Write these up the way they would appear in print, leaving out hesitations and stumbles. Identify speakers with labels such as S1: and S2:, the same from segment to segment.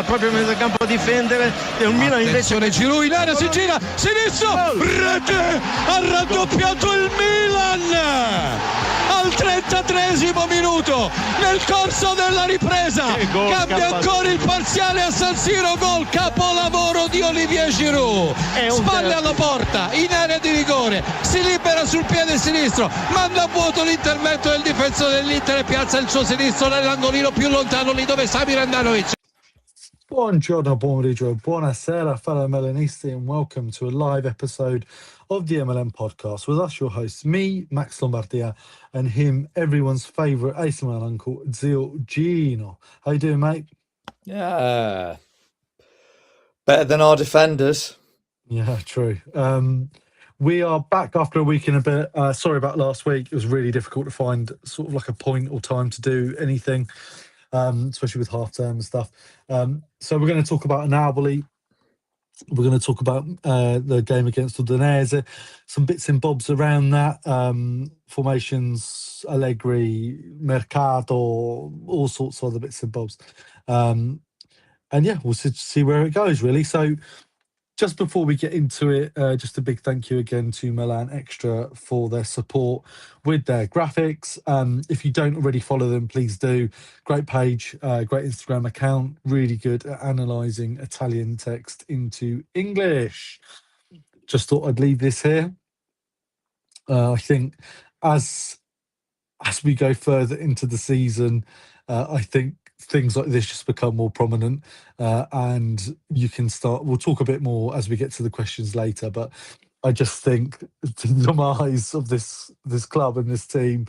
S1: dal proprio mezzo campo a difendere, e un Milan invece...
S2: Giroud in area, si gira, sinistro, rete, ha raddoppiato il Milan al 33esimo minuto, nel corso della ripresa cambia ancora il parziale a San Siro, gol, capolavoro di Olivier Giroud, spalle alla porta, in area di rigore, si libera sul piede sinistro, manda a vuoto l'intervento del difensore dell'Inter e piazza il suo sinistro nell'angolino più lontano, lì dove Samir Handanovic.
S3: Buongiorno, pomeriggio, buonasera, fellow Milanisti, and welcome to a live episode of the MLM Podcast with us, your hosts, me, Max Lombardia, and him, everyone's favourite AC Milan uncle, Gino. How you doing, mate?
S4: Yeah, better than our defenders.
S3: Yeah, true. We are back after a week and a bit. Sorry about last week. It was really difficult to find sort of like a point or time to do anything, especially with half term and stuff. So we're going to talk about Napoli. We're going to talk about the game against Udinese, some bits and bobs around that, formations, Allegri, Mercato, all sorts of other bits and bobs. And yeah, we'll see where it goes, really. So just before we get into it, just a big thank you again to Milan Extra for their support with their graphics. If you don't already follow them, please do. Great page, great Instagram account, really good at analysing Italian text into English. Just thought I'd leave this here. I think as we go further into the season, I think things like this just become more prominent, and you can start. We'll talk a bit more as we get to the questions later, but I just think the demise of this club and this team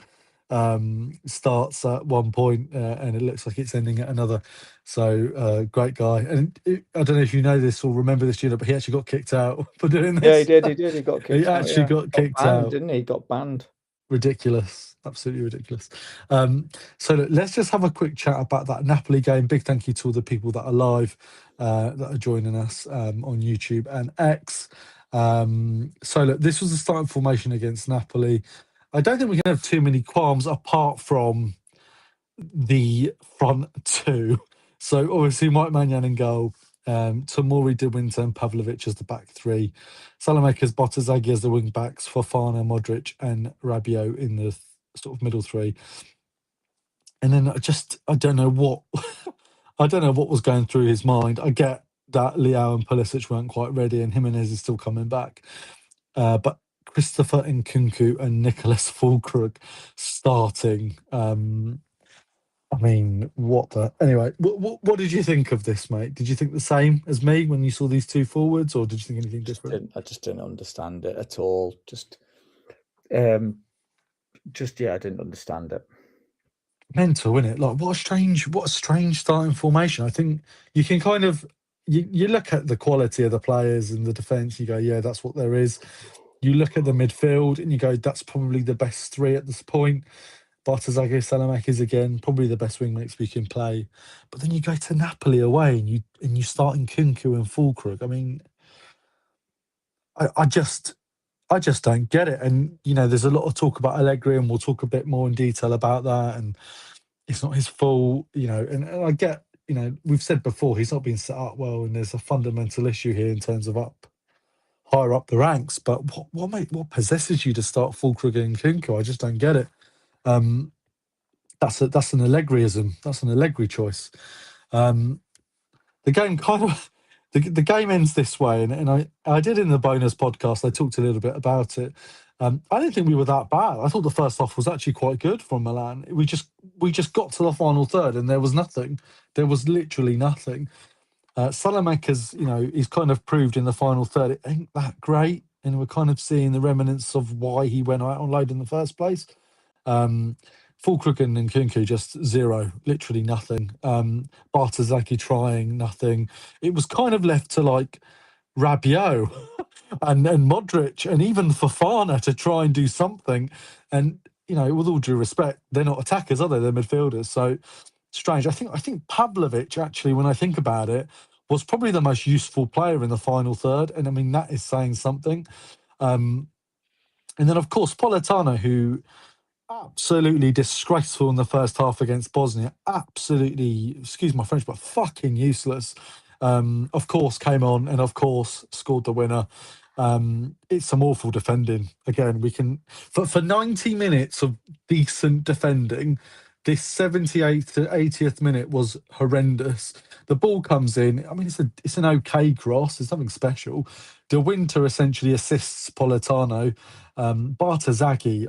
S3: starts at one point, and it looks like it's ending at another. So great guy, and I don't know if you know this or remember this, Gino, but he actually got kicked out for doing this.
S4: Yeah, he did. He got kicked out.
S3: He actually got kicked
S4: banned,
S3: out,
S4: didn't he? He got banned.
S3: Ridiculous, absolutely ridiculous. So look, let's just have a quick chat about that Napoli game. Big thank you to all the people that are live, that are joining us on YouTube and X. So look, this was the starting formation against Napoli. I don't think we can have too many qualms apart from the front two. So obviously Mike Maignan in goal, Tomori, De Winter and Pavlovic as the back three, Salamakers, Bottazaghi as the wing backs, Fofana, Modric and Rabiot in the sort of middle three. And then I don't know what was going through his mind. I get that Leao and Pulisic weren't quite ready and Jimenez is still coming back, but Christopher Nkunku and Nicholas Füllkrug starting. I mean, anyway, what did you think of this, mate? Did you think the same as me when you saw these two forwards, or did you think anything different?
S4: I just didn't understand it at all. I didn't understand it.
S3: Mental, isn't it? Like, what a strange starting formation. I think you can kind of you look at the quality of the players and the defence, you go, yeah, that's what there is. You look at the midfield and you go, that's probably the best three at this point. Bottazaghi, Salamakers again, probably the best wingmates we can play. But then you go to Napoli away and you start in Nkunku and Füllkrug. I mean, I just don't get it. And you know, there's a lot of talk about Allegri, and we'll talk a bit more in detail about that. And it's not his fault, you know. And I get, you know, we've said before he's not been set up well, and there's a fundamental issue here in terms of higher up the ranks. But what possesses you to start Füllkrug and Nkunku? I just don't get it. That's an Allegriism. That's an Allegri choice. The game the game ends this way, and I did in the bonus podcast. I talked a little bit about it. I didn't think we were that bad. I thought the first half was actually quite good from Milan. We just got to the final third, and there was nothing. There was literally nothing. Salamakers, you know, he's kind of proved in the final third it ain't that great, and we're kind of seeing the remnants of why he went out on load in the first place. Füllkrug and Nkunku just zero, literally nothing. Bottazaghi trying nothing. It was kind of left to like Rabiot and Modric and even Fofana to try and do something. And you know, with all due respect, they're not attackers, are they? They're midfielders. So strange. I think Pavlovic, actually, when I think about it, was probably the most useful player in the final third. And I mean, that is saying something. And then, of course, Politano, who absolutely disgraceful in the first half against Bosnia. Absolutely, excuse my French, but fucking useless. Of course, came on and of course scored the winner. It's some awful defending. Again, we can for 90 minutes of decent defending. This 78th to 80th minute was horrendous. The ball comes in. I mean, it's an okay cross. It's nothing special. De Winter essentially assists Politano. Bartazaghi,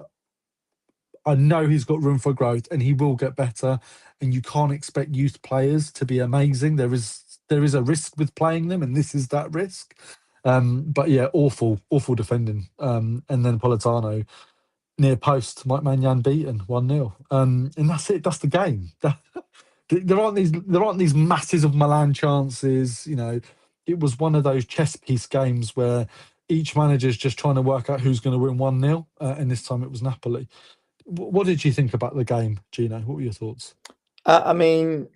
S3: I know he's got room for growth and he will get better. And you can't expect youth players to be amazing. There is a risk with playing them, and this is that risk. But yeah, awful defending. And then Politano near post, Mike Maignan beaten 1-0. And that's it. That's the game. There aren't these masses of Milan chances. You know, it was one of those chess piece games where each manager's just trying to work out who's going to win 1-0. And this time it was Napoli. What did you think about the game, Gino? What were your thoughts?
S4: I mean,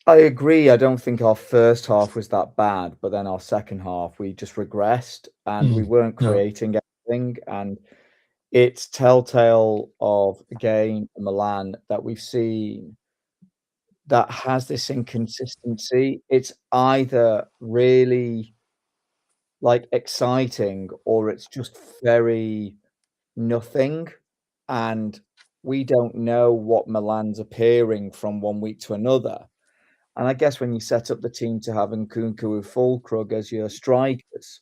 S4: I agree. I don't think our first half was that bad, but then our second half, we just regressed and we weren't creating anything. And it's telltale of, again, Milan that we've seen that has this inconsistency. It's either really like exciting or it's just very nothing. And we don't know what Milan's appearing from one week to another. And I guess when you set up the team to have Nkunku and Fulkrug as your strikers,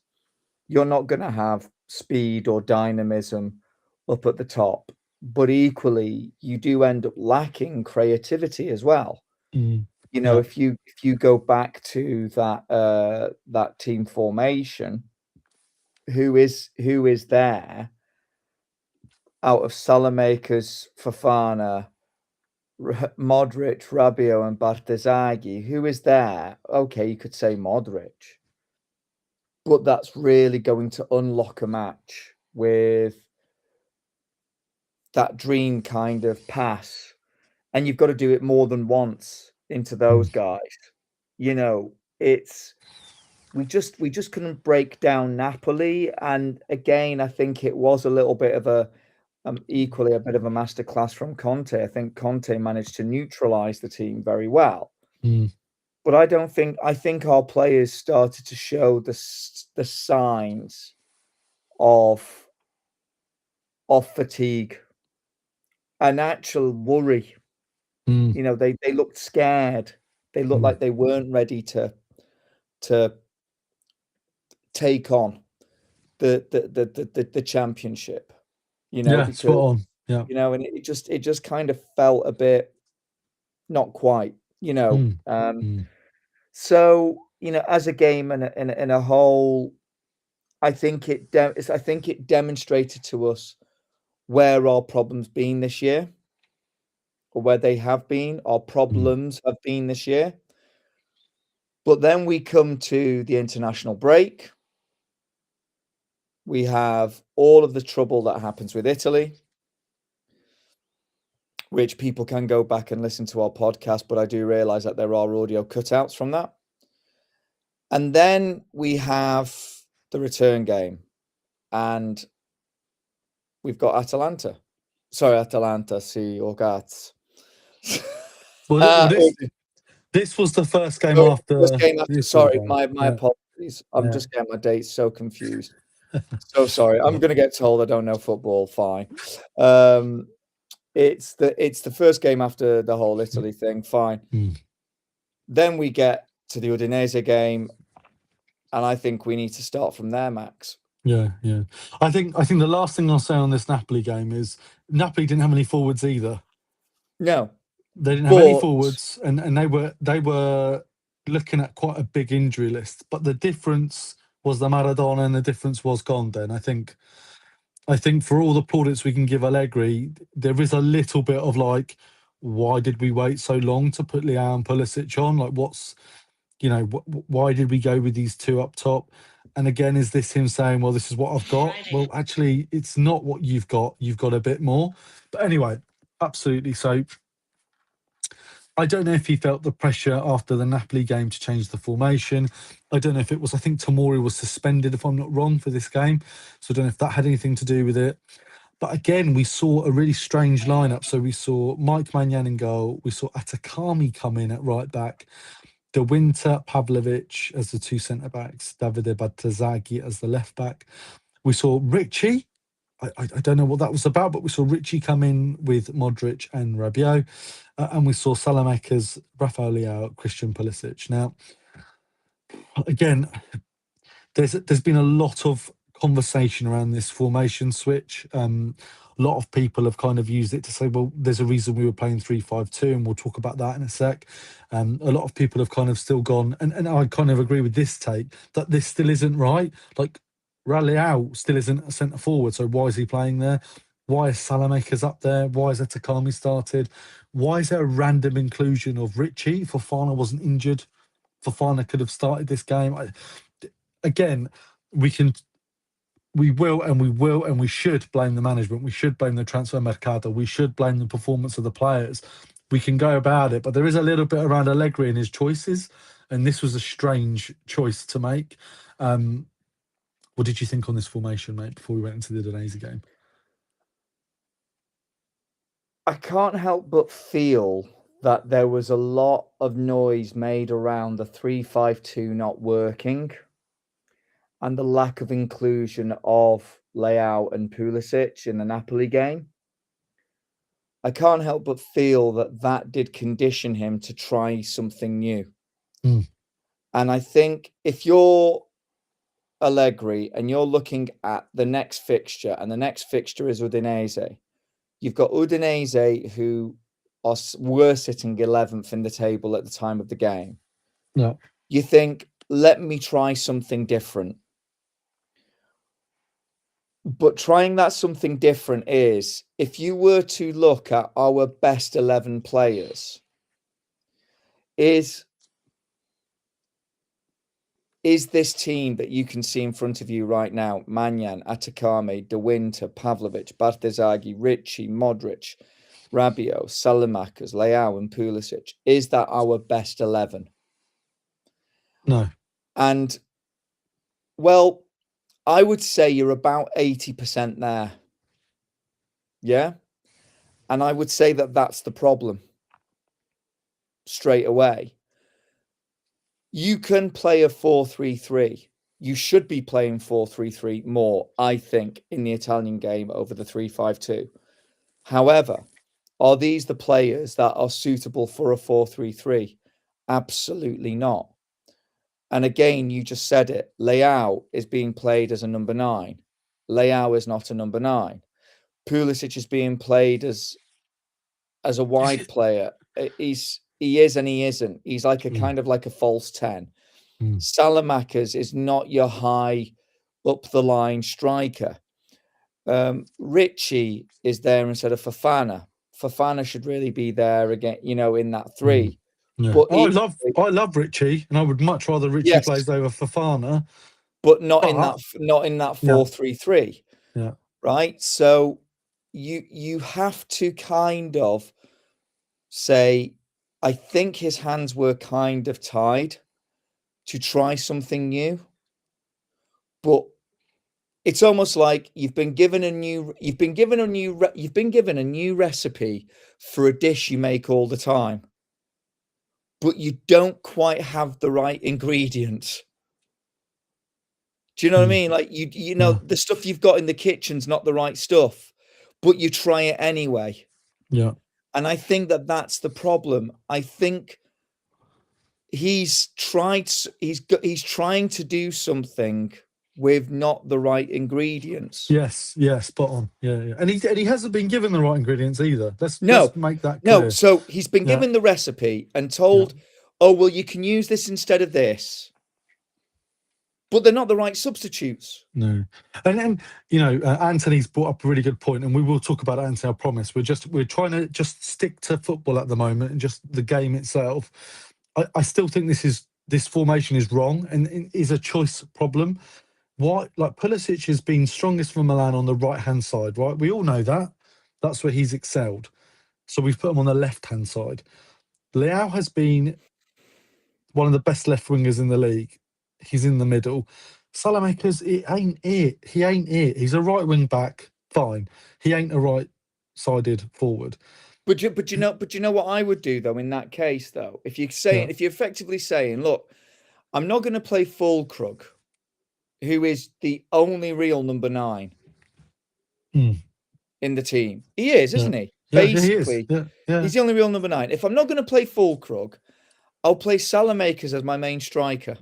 S4: you're not going to have speed or dynamism up at the top. But equally, you do end up lacking creativity as well. You know, if you go back to that team formation, who is there out of Salamakers, Fofana, Modric, Rabiot, and Bartazaghi? Who is there? Okay, you could say Modric, but that's really going to unlock a match with that dream kind of pass, and you've got to do it more than once into those guys. You know, we just couldn't break down Napoli, and again, I think it was a little bit of equally a bit of a masterclass from Conte. I think Conte managed to neutralize the team very well. But I think our players started to show the signs of fatigue, an actual worry. You know, they looked scared. They looked like they weren't ready to take on the championship. You know, because
S3: spot on. Yeah.
S4: You know, and it just kind of felt a bit not quite, you know. So, you know, as a game and in a whole, I think it demonstrated to us where our problems been this year, or where they have been. Our problems have been this year. But then we come to the international break. We have all of the trouble that happens with Italy, which people can go back and listen to our podcast, but I do realize that there are audio cutouts from that. And then we have the return game, and we've got Atalanta. Sorry, Atalanta, sì, ragazzi.
S3: This was the first game after.
S4: Sorry, my apologies. I'm just getting my dates so confused. So sorry. I'm going to get told I don't know football. Fine. It's the first game after the whole Italy thing. Fine. Then we get to the Udinese game, and I think we need to start from there, Max.
S3: Yeah. I think the last thing I'll say on this Napoli game is Napoli didn't have any forwards either.
S4: No,
S3: they didn't have any forwards, and they were looking at quite a big injury list. But the difference was the Maradona, and the difference was Conte. And I think for all the plaudits we can give Allegri, there is a little bit of like, why did we wait so long to put Leao and Pulisic on? Like, why did we go with these two up top? And again, is this him saying, well, this is what I've got? Well, actually, it's not what you've got. You've got a bit more. But anyway, absolutely. So I don't know if he felt the pressure after the Napoli game to change the formation. I don't know if it was, I think Tomori was suspended, if I'm not wrong, for this game. So I don't know if that had anything to do with it. But again, we saw a really strange lineup. So we saw Mike Maignan in goal. We saw Atakami come in at right back. De Winter, Pavlovic as the two centre-backs. Davide Battazaghi as the left-back. We saw Richie. I don't know what that was about, but we saw Richie come in with Modric and Rabiot. And we saw Salamakers, Rafael Leao, Christian Pulisic. Now, again, there's been a lot of conversation around this formation switch. A lot of people have kind of used it to say, well, there's a reason we were playing 3-5-2, and we'll talk about that in a sec. A lot of people have kind of still gone, and I kind of agree with this take, that this still isn't right. Like, Leao still isn't a centre forward, so why is he playing there? Why is Salamakers up there? Why is Atakami started? Why is there a random inclusion of Richie? Fofana wasn't injured. Fofana could have started this game. Again, we will and we should blame the management. We should blame the transfer mercato. We should blame the performance of the players. We can go about it, but there is a little bit around Allegri and his choices, and this was a strange choice to make. What did you think on this formation, mate, before we went into the Udinese game?
S4: I can't help but feel that there was a lot of noise made around the 3-5-2 not working and the lack of inclusion of Leao and Pulisic in the Napoli game. I can't help but feel that did condition him to try something new. And I think if you're Allegri and you're looking at the next fixture, and the next fixture is Udinese, you've got Udinese who were sitting 11th in the table at the time of the game.
S3: Yeah.
S4: You think, let me try something different. But trying that something different is, if you were to look at our best 11 players, is this team that you can see in front of you right now, Maignan, Atakami, De Winter, Pavlovic, Battazaghi, Richie, Modric, Rabiot, Salamakers, Leao and Pulisic, is that our best 11?
S3: No.
S4: And, well, I would say you're about 80% there. Yeah? And I would say that that's the problem straight away. You can play a 4-3-3. You should be playing 4-3-3 more, I think, in the Italian game over the 3-5-2. However, are these the players that are suitable for a 4-3-3? Absolutely not. And again, you just said it. Leao is being played as a number 9. Leao is not a number 9. Pulisic is being played as a wide player. He is and he isn't. He's like a kind of like a false 10. Salamakers is not your high up the line striker. Richie is there instead of Fofana. Fofana should really be there again, in that 3.
S3: Yeah.
S4: But
S3: I love Richie, and I would much rather Richie plays over Fofana,
S4: but not in that 4-3-3.
S3: Yeah.
S4: Right. So you have to kind of say, I think his hands were kind of tied to try something new, but it's almost like you've been given a new recipe for a dish you make all the time, but you don't quite have the right ingredients. Do you know what I mean? Like the stuff you've got in the kitchen's not the right stuff, but you try it anyway.
S3: Yeah.
S4: And I think that's the problem. I think he's trying to do something with not the right ingredients.
S3: Yes, spot on. Yeah. And he hasn't been given the right ingredients either. Let's make that clear.
S4: No, so he's been given the recipe and told, oh, well, you can use this instead of this. But they're not the right substitutes.
S3: No. And Anthony's brought up a really good point, and we will talk about Anthony, I promise. We're trying to just stick to football at the moment and just the game itself. I still think this formation is wrong and is a choice problem. Why? Like, Pulisic has been strongest for Milan on the right-hand side, right? We all know that. That's where he's excelled. So we've put him on the left-hand side. Leao has been one of the best left wingers in the league. He's in the middle. Salamakers, it ain't it. He ain't it. He's a right wing back, fine. He ain't a right-sided forward.
S4: But you know what I would do though in that case though, if you're effectively saying, look, I'm not going to play Fulkrug, who is the only real number 9 in the team. He is, isn't he? Basically,
S3: he is.
S4: He's the only real number 9. If I'm not going to play Fulkrug, I'll play Salamakers as my main striker.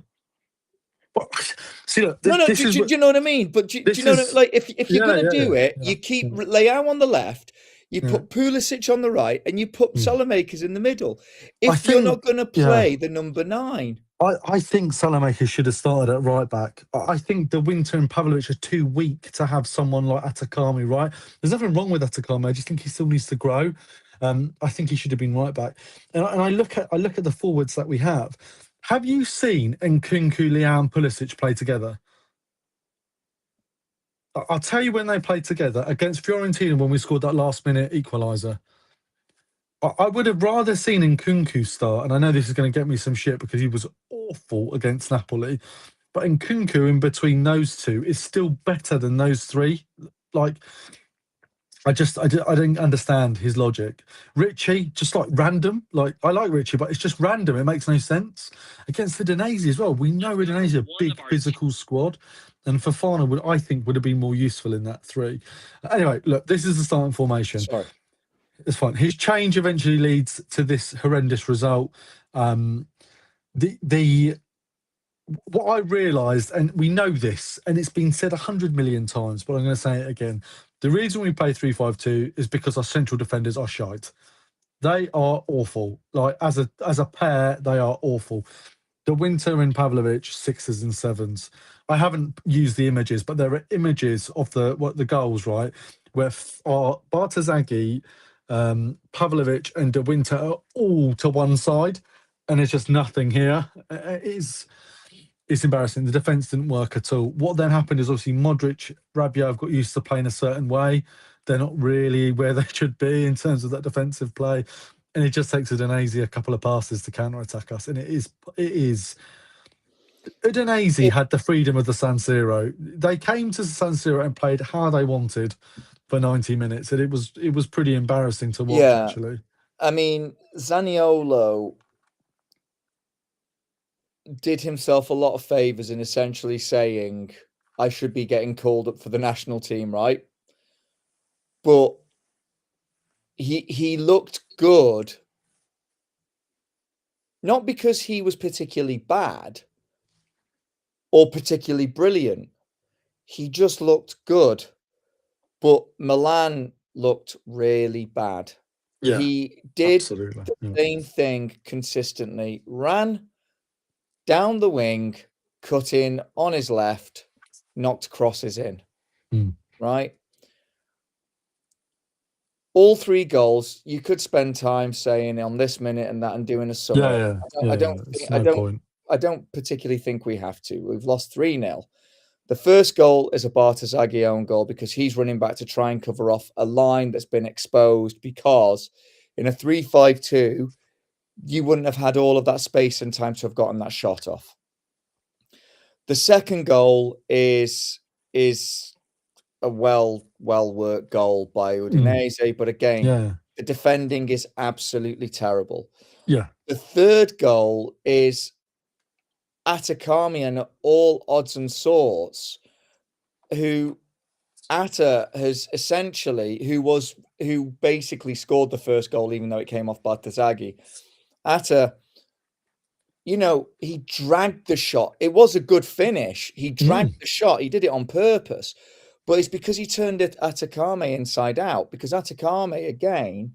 S3: But, see, look,
S4: do you know what I mean? But do you know what I mean? Like if you're going to do it, you keep Leao on the left, you put Pulisic on the right, and you put Salamakers in the middle. If you're not going to play the number 9.
S3: I think Salamakers should have started at right back. I think De Winter and Pavlovic are too weak to have someone like Atakami, right? There's nothing wrong with Atakami. I just think he still needs to grow. I think he should have been right back. And I look at the forwards that we have. Have you seen Nkunku, Leao, and Pulisic play together? I'll tell you when they played together against Fiorentina when we scored that last-minute equaliser. I would have rather seen Nkunku start, and I know this is going to get me some shit because he was awful against Napoli, but Nkunku in between those two is still better than those three. Like, I didn't understand his logic. Richie, just like random. Like, I like Richie, but it's just random. It makes no sense. Against Udinese as well. We know Udinese is a big physical squad, and Fofana would have been more useful in that 3. Anyway, look, this is the starting formation.
S4: Sorry.
S3: It's fine. His change eventually leads to this horrendous result. What I realised, and we know this, and it's been said 100 million times, but I'm going to say it again. The reason we play 3-5-2 is because our central defenders are shite. They are awful. Like as a pair, they are awful. De Winter and Pavlovic, 6s and 7s. I haven't used the images, but there are images of the goals, right, where Bartazaghi, Pavlovic and De Winter are all to one side, and there's just nothing here. It's embarrassing. The defence didn't work at all. What then happened is obviously Modric, Rabiot have got used to playing a certain way. They're not really where they should be in terms of that defensive play, and it just takes Udinese a couple of passes to counter-attack us, and it is. Udinese had the freedom of the San Siro. They came to the San Siro and played how they wanted for 90 minutes, and it was pretty embarrassing to watch, actually.
S4: I mean, Zaniolo did himself a lot of favours in essentially saying, I should be getting called up for the national team, right? But he looked good, not because he was particularly bad or particularly brilliant. He just looked good. But Milan looked really bad.
S3: Yeah,
S4: he did
S3: absolutely.
S4: The same thing consistently. Ran down the wing, cut in on his left, knocked crosses in. Right? All 3 goals, you could spend time saying on this minute and that and doing a summary. I don't particularly think we have to. We've lost 3-0. The first goal is a Bartazaghi own goal because he's running back to try and cover off a line that's been exposed, because in a 3-5-2, you wouldn't have had all of that space and time to have gotten that shot off. The second goal is a well-worked goal by Udinese, but again, the defending is absolutely terrible.
S3: Yeah.
S4: The third goal is Atakami and all odds and sorts, who Atta has essentially, who basically scored the first goal, even though it came off Bartazaghi. Atta, he dragged the shot. It was a good finish. He dragged the shot. He did it on purpose, but it's because he turned it Atakami inside out, because Atakami again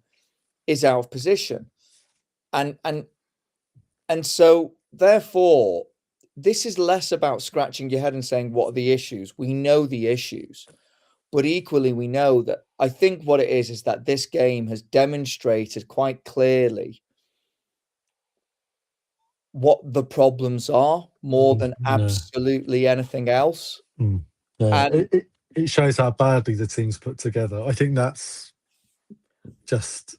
S4: is out of position, and so therefore, this is less about scratching your head and saying, what are the issues? We know the issues, but equally we know that I think what it is that this game has demonstrated quite clearly what the problems are more than absolutely anything else.
S3: Yeah. And it shows how badly the team's put together. I think that's just,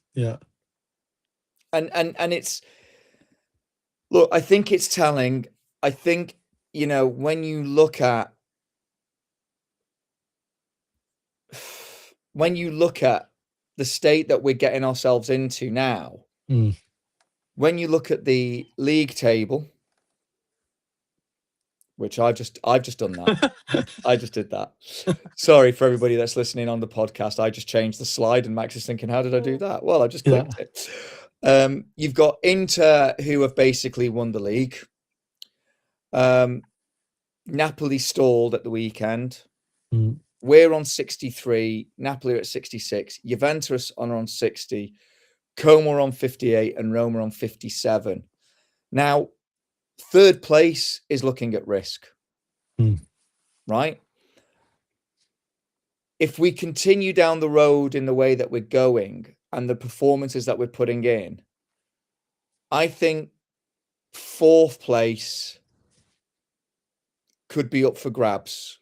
S4: And it's, look, I think it's telling. I think, when you look at the state that we're getting ourselves into now, when you look at the league table, which I've just done that. I just did that. Sorry for everybody that's listening on the podcast. I just changed the slide and Max is thinking, how did I do that? Well, I just clicked it. You've got Inter, who have basically won the league. Napoli stalled at the weekend. We're on 63. Napoli are at 66. Juventus are on 60. Como are on 58 and Roma on 57. Now, third place is looking at risk, right? If we continue down the road in the way that we're going and the performances that we're putting in, I think fourth place could be up for grabs.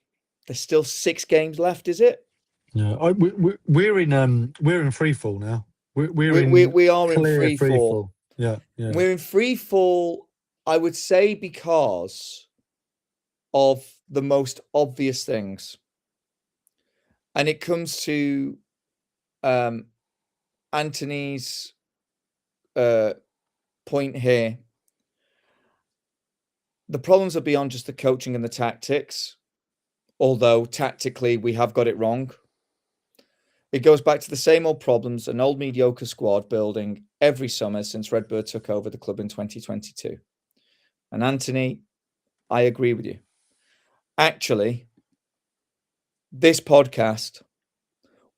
S4: There's still 6 games left, is it?
S3: Yeah, we're in free fall now. We are in free fall. Yeah.
S4: We're in free fall, I would say, because of the most obvious things. And it comes to Anthony's point here. The problems are beyond just the coaching and the tactics, although tactically we have got it wrong. It goes back to the same old problems, an old mediocre squad building every summer since Redbird took over the club in 2022. And Anthony, I agree with you. Actually, this podcast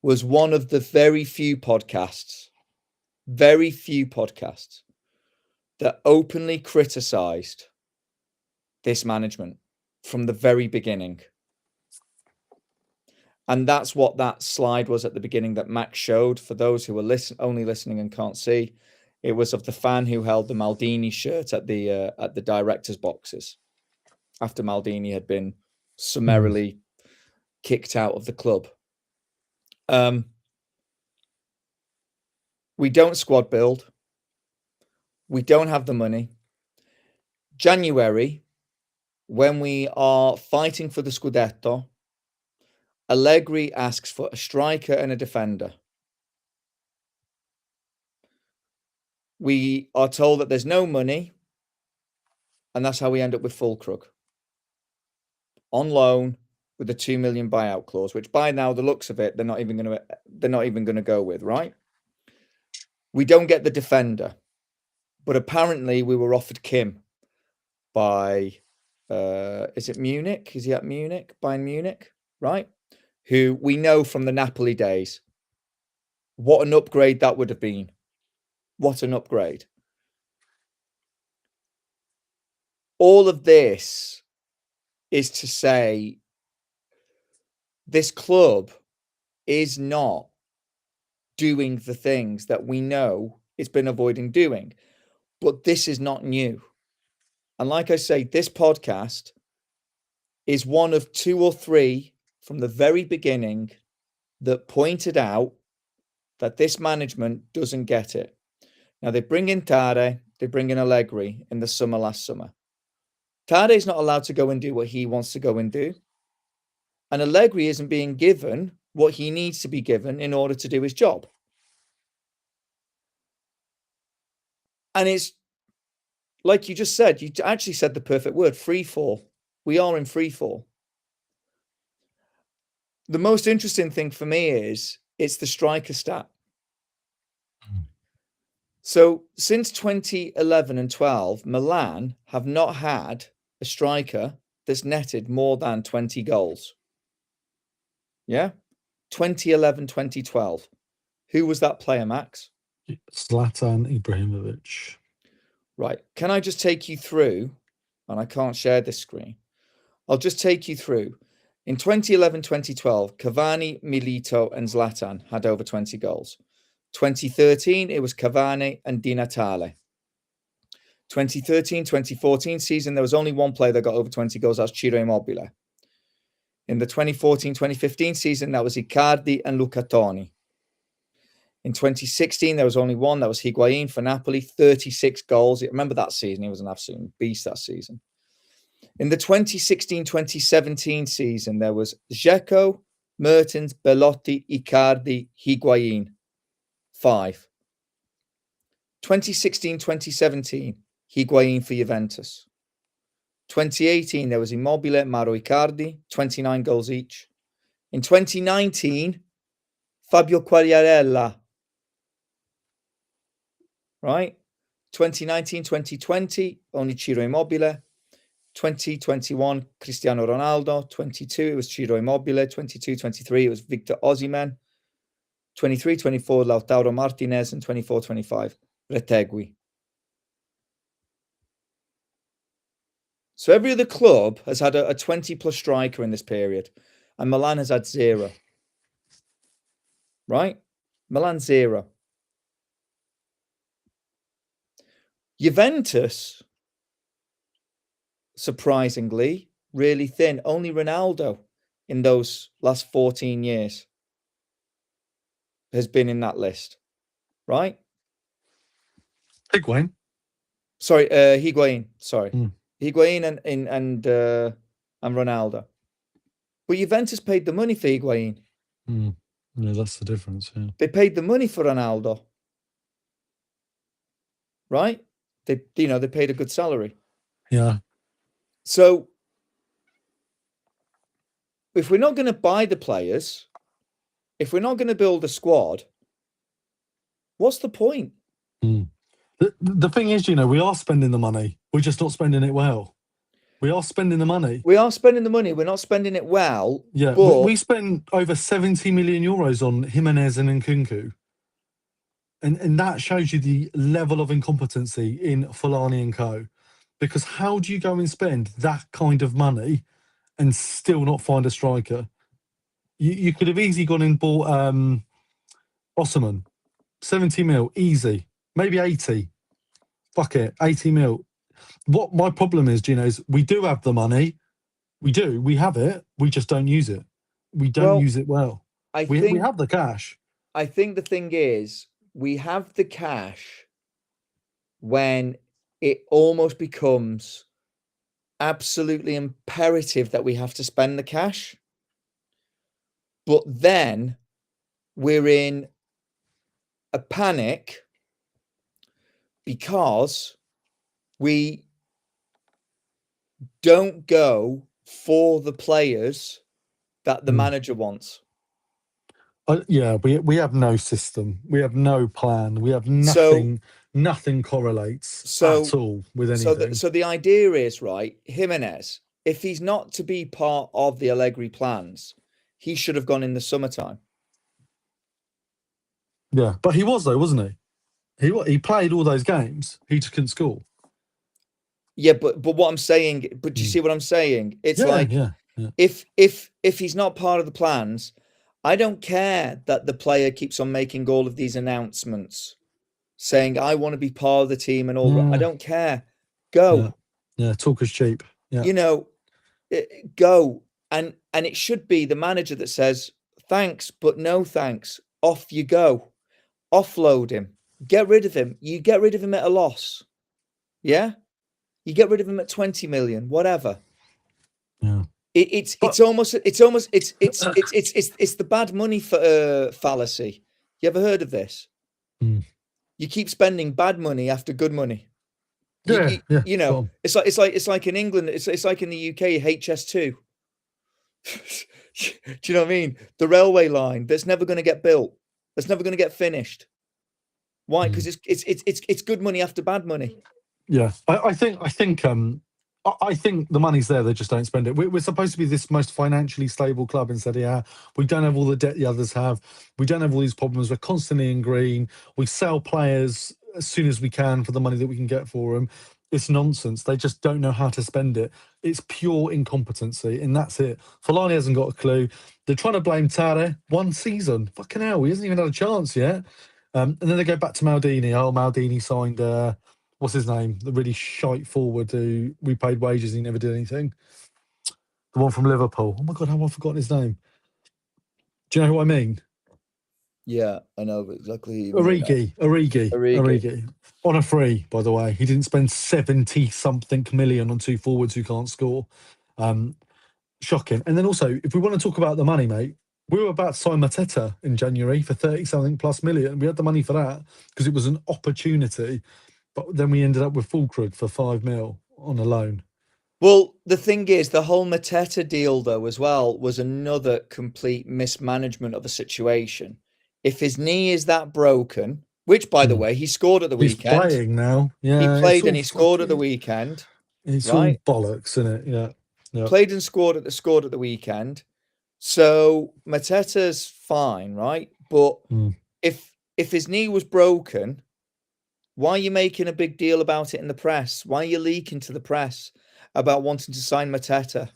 S4: was one of the very few podcasts that openly criticized this management from the very beginning. And that's what that slide was at the beginning that Max showed. For those who are only listening and can't see, it was of the fan who held the Maldini shirt at the directors' boxes after Maldini had been summarily kicked out of the club. We don't squad build. We don't have the money. January, when we are fighting for the Scudetto, Allegri asks for a striker and a defender. We are told that there's no money, and that's how we end up with Fulkrug on loan with a 2 million buyout clause, which by now, the looks of it, they're not even going to go with, right? We don't get the defender, but apparently we were offered Kim by is it Munich? Is he at Munich? Bayern Munich, right? Who we know from the Napoli days. What an upgrade that would have been. What an upgrade. All of this is to say this club is not doing the things that we know it's been avoiding doing. But this is not new. And like I say, this podcast is one of 2 or 3 from the very beginning that pointed out that this management doesn't get it. Now, they bring in Tade, they bring in Allegri in the summer last summer. Tade is not allowed to go and do what he wants to go and do. And Allegri isn't being given what he needs to be given in order to do his job. And it's, like you just said, you actually said the perfect word, free fall. We are in free fall. The most interesting thing for me is it's the striker stat. So since 2011 and 12, Milan have not had a striker that's netted more than 20 goals. Yeah? 2011, 2012. Who was that player, Max?
S3: Zlatan Ibrahimovic.
S4: Right. Can I just take you through, and I can't share this screen. I'll just take you through. In 2011, 2012, Cavani, Milito, and Zlatan had over 20 goals. 2013, it was Cavani and Di Natale. 2013, 2014 season, there was only one player that got over 20 goals. That's Ciro Immobile. In the 2014, 2015 season, that was Icardi and Luca Toni. In 2016, there was only one. That was Higuain for Napoli, 36 goals. Remember that season? He was an absolute beast that season. In the 2016-2017 season, there was Dzeko, Mertens, Belotti, Icardi, Higuain, 5. 2016-2017, Higuain for Juventus. 2018, there was Immobile, Mauro Icardi, 29 goals each. In 2019, Fabio Quagliarella. Right? 2019-2020, only Ciro Immobile. 2021, Cristiano Ronaldo. 22, it was Ciro Immobile. 22-23, it was Victor Osimhen. 23-24, Lautaro Martinez. And 24-25, Retegui. So every other club has had a 20-plus striker in this period. And Milan has had 0. Right? Milan 0. Juventus, surprisingly, really thin. Only Ronaldo in those last 14 years has been in that list. Right?
S3: Higuain.
S4: Sorry, Higuain. Sorry. Higuain and Ronaldo. But Juventus paid the money for Higuain.
S3: Yeah, that's the difference. Yeah.
S4: They paid the money for Ronaldo. Right? They paid a good salary.
S3: Yeah.
S4: So if we're not going to buy the players, if we're not going to build a squad, what's the point?
S3: The thing is, we are spending the money. We're just not spending it well. We are spending the money.
S4: We are spending the money. We're not spending it well.
S3: Yeah,
S4: but
S3: we spend over 70 million euros on Jimenez and Nkunku. And that shows you the level of incompetency in Fulani and co. Because how do you go and spend that kind of money and still not find a striker? You could have easily gone and bought Osimhen. 70 mil, easy. Maybe 80. Fuck it, 80 mil. What my problem is, Gino, is we do have the money. We do. We have it. We just don't use it. We don't use it well. We have the cash.
S4: I think the thing is, we have the cash when it almost becomes absolutely imperative that we have to spend the cash. But then we're in a panic because we don't go for the players that the manager wants.
S3: We have no system. We have no plan. We have nothing. Nothing correlates at all with anything.
S4: So the idea is, right, Jimenez, if he's not to be part of the Allegri plans, he should have gone in the summertime.
S3: Yeah, but he was though, wasn't he? He played all those games. He just couldn't score.
S4: Yeah, but what I'm saying, but do you see what I'm saying? It's if he's not part of the plans, I don't care that the player keeps on making all of these announcements saying, I want to be part of the team and all that. I don't care. Go.
S3: Yeah, talk is cheap. Yeah.
S4: Go. And it should be the manager that says, thanks, but no thanks. Off you go. Offload him. Get rid of him. You get rid of him at a loss. Yeah? You get rid of him at 20 million, whatever.
S3: Yeah.
S4: It's the bad money for fallacy. You ever heard of this? You keep spending bad money after good money. It's like in England. It's like in the UK, HS2. Do you know what I mean? The railway line that's never going to get built. That's never going to get finished. Why? Because it's good money after bad money.
S3: Yeah, I think the money's there. They just don't spend it. We're supposed to be this most financially stable club in Serie A. We don't have all the debt the others have. We don't have all these problems. We're constantly in green. We sell players as soon as we can for the money that we can get for them. It's nonsense. They just don't know how to spend it. It's pure incompetency, and that's it. Fulani hasn't got a clue. They're trying to blame Tare. One season. Fucking hell, he hasn't even had a chance yet. And then they go back to Maldini. Oh, Maldini signed... what's his name? The really shite forward who we paid wages, he never did anything. The one from Liverpool. Oh my God, how have I forgotten his name? Do you know who I mean?
S4: Yeah, I know exactly.
S3: Origi. On a free, by the way. He didn't spend 70-something million on 2 forwards who can't score. Shocking. And then also, if we want to talk about the money, mate, we were about to sign Mateta in January for 30-something plus million. We had the money for that because it was an opportunity. But then we ended up with Fulkrug for 5 mil on a loan.
S4: Well, the thing is, the whole Mateta deal, though, as well, was another complete mismanagement of a situation. If his knee is that broken, which, by the way, he scored at the weekend.
S3: He's playing now. Yeah,
S4: he played and he scored at the weekend.
S3: It's
S4: right?
S3: all bollocks, isn't it? Yeah.
S4: Played and scored at the weekend. So Mateta's fine, right? But if his knee was broken, why are you making a big deal about it in the press? Why are you leaking to the press about wanting to sign Mateta?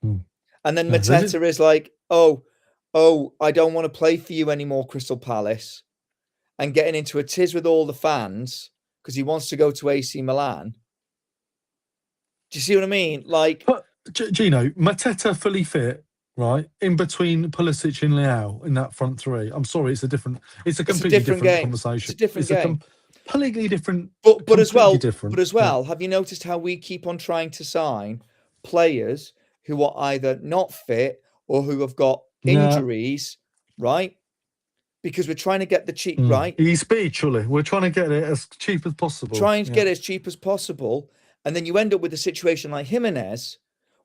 S4: And then Mateta is like, oh, I don't want to play for you anymore, Crystal Palace, and getting into a tiz with all the fans because he wants to go to AC Milan. Do you see what I mean? Like,
S3: but Gino, Mateta fully fit, right? In between Pulisic and Leao in that front three. I'm sorry, it's a completely different conversation.
S4: It's a different game.
S3: Completely different.
S4: But as well, have you noticed how we keep on trying to sign players who are either not fit or who have got injuries, right? Because we're trying to get the cheap, right?
S3: Surely. We're trying to get it as cheap as possible.
S4: Trying to get it as cheap as possible. And then you end up with a situation like Jimenez,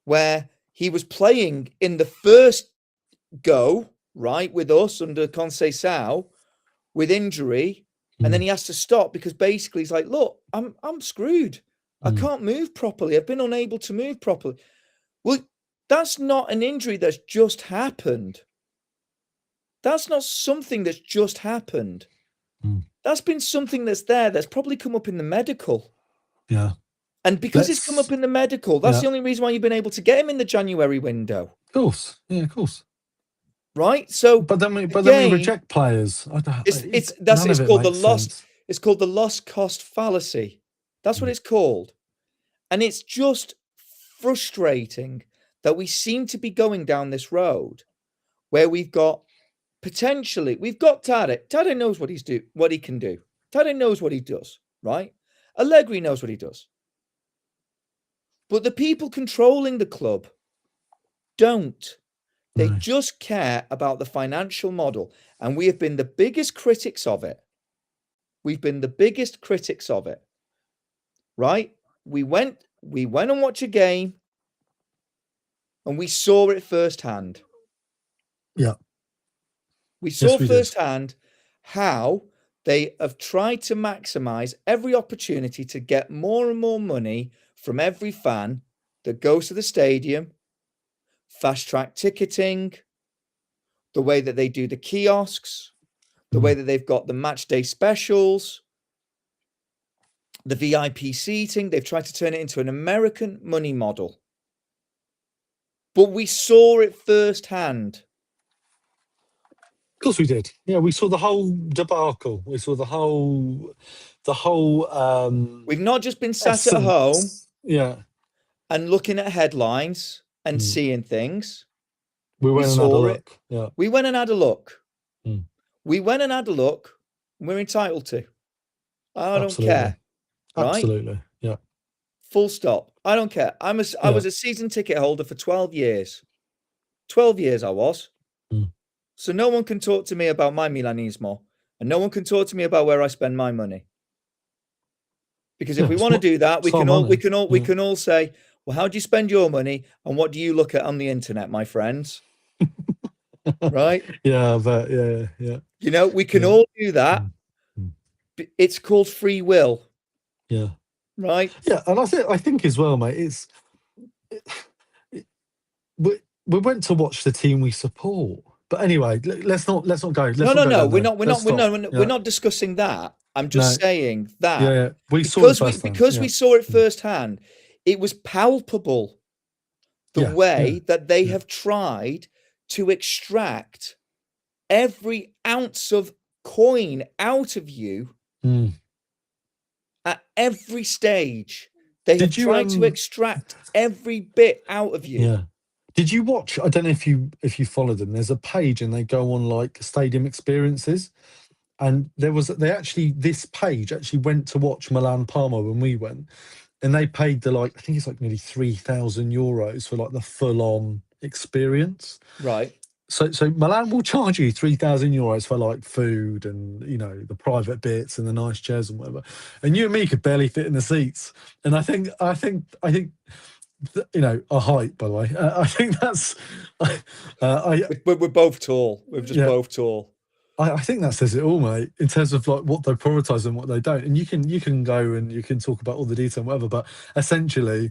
S4: where he was playing in the first go, right, with us under Conceição with injury. And then he has to stop because basically he's like, look, I'm screwed. I can't move properly. I've been unable to move properly. Well, that's not an injury that's just happened. That's not something that's just happened. That's been something that's probably come up in the medical.
S3: Yeah.
S4: And because it's come up in the medical, that's the only reason why you've been able to get him in the January window.
S3: Of course. Yeah, of course.
S4: Right? So
S3: But then we reject players.
S4: It's called the lost cost fallacy. That's what it's called. And it's just frustrating that we seem to be going down this road where we've got Tade. Tade knows what he can do. Tade knows what he does, right? Allegri knows what he does. But the people controlling the club don't. They just care about the financial model. And we have been the biggest critics of it. Right? We went and watched a game and we saw it firsthand.
S3: Yeah.
S4: We saw firsthand how they have tried to maximize every opportunity to get more and more money from every fan that goes to the stadium, fast track ticketing, the way that they do the kiosks, the way that they've got the match day specials, the VIP seating. They've tried to turn it into an American money model. But we saw it firsthand.
S3: Of course we did. Yeah, we saw the whole debacle. We saw the whole
S4: we've not just been sat at home and looking at headlines and seeing things.
S3: We went and had a look. Yeah.
S4: We went and had a look. We went and had a look. We're entitled to. I don't care. Right?
S3: Absolutely. Yeah.
S4: Full stop. I don't care. I was a season ticket holder for 12 years. 12 years I was. So no one can talk to me about my Milanismo, and no one can talk to me about where I spend my money. Because if we want to do that, we can all say, well, how do you spend your money, and what do you look at on the internet, my friends? Right?
S3: Yeah, but yeah.
S4: You know, we can all do that. It's called free will.
S3: Yeah.
S4: Right?
S3: Yeah, and I think as well, mate, we went to watch the team we support. But anyway, let's not go.
S4: No. We're not discussing that. I'm just saying that
S3: we saw
S4: we saw it firsthand. It was palpable the way that they have tried to extract every ounce of coin out of you at every stage. They have tried to extract every bit out of you.
S3: Yeah. Did you watch? I don't know if you follow them. There's a page and they go on like stadium experiences, and this page actually went to watch Milan Parma when we went, and they paid I think it's like nearly €3,000 for like the full on experience.
S4: Right.
S3: So Milan will charge you €3,000 for like food and the private bits and the nice chairs and whatever, and you and me could barely fit in the seats. And I think a height, by the way. I think that's.
S4: We're both tall. We're just both tall.
S3: I think that says it all, mate. In terms of like what they prioritise and what they don't, and you can go and you can talk about all the detail and whatever. But essentially,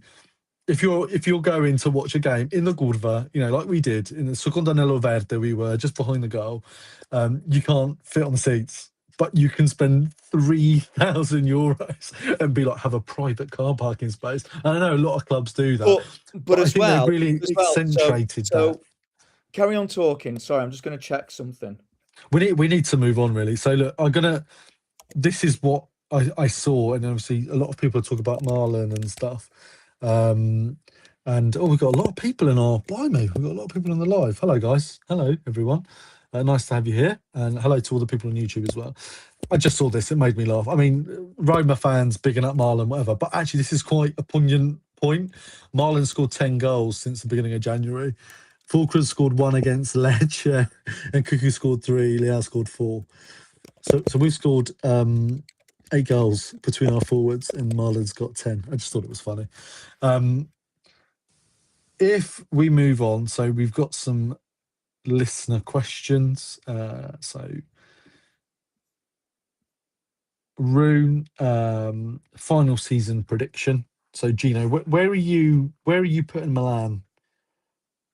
S3: if you're going to watch a game in the Curva, like we did in the Secondo Anello Verde, we were just behind the goal. You can't fit on the seats. But you can spend €3,000 and have a private car parking space. And I know a lot of clubs do that,
S4: but as well,
S3: they really accentuated that.
S4: Carry on talking. Sorry, I'm just going to check something.
S3: We need to move on, really. So look, this is what I saw, and obviously a lot of people talk about Milan and stuff. And we've got a lot of people in our blimey. We've got a lot of people in the live. Hello, guys. Hello, everyone. Nice to have you here, and hello to all the people on YouTube as well. I just saw this; it made me laugh. I mean, Roma fans bigging up Milan, whatever. But actually, this is quite a poignant point. Milan scored 10 goals since the beginning of January. Fulcrum scored 1 against Lecce, and Cuckoo scored 3. Leao scored 4. So we've scored 8 goals between our forwards, and Milan's got 10. I just thought it was funny. If we move on, so we've got some listener questions. So Rune, final season prediction. So Gino, where are you putting Milan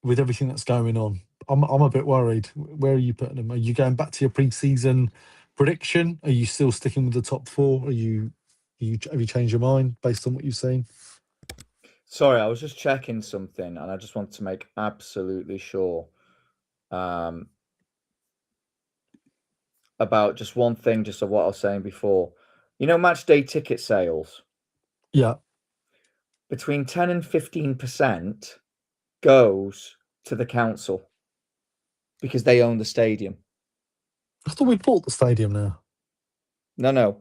S3: with everything that's going on? I'm a bit worried. Where are you putting them? Are you going back to your pre-season prediction? Are you still sticking with the top 4? Have you changed your mind based on what you've seen?
S4: Sorry, I was just checking something, and I just want to make absolutely sure about just one thing, just of what I was saying before. Match day ticket sales.
S3: Yeah.
S4: Between 10 and 15% goes to the council because they own the stadium.
S3: I thought we bought the stadium now.
S4: No.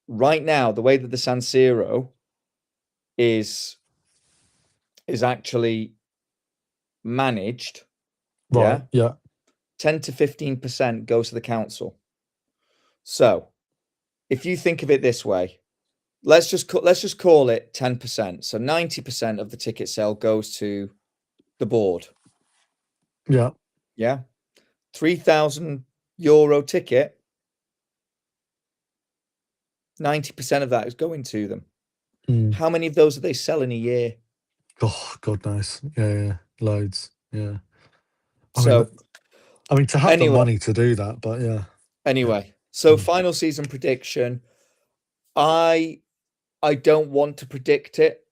S4: Right now, the way that the San Siro is actually managed,
S3: right? Yeah.
S4: 10 to 15% goes to the council. So, if you think of it this way, let's just call it 10%. So 90% of the ticket sale goes to the board.
S3: Yeah.
S4: Yeah. €3,000 ticket. 90% of that is going to them. How many of those are they selling a year?
S3: Oh, God knows. Yeah. Loads. Yeah. I mean, to have the money to do that, but yeah.
S4: Anyway, so final season prediction. I don't want to predict it.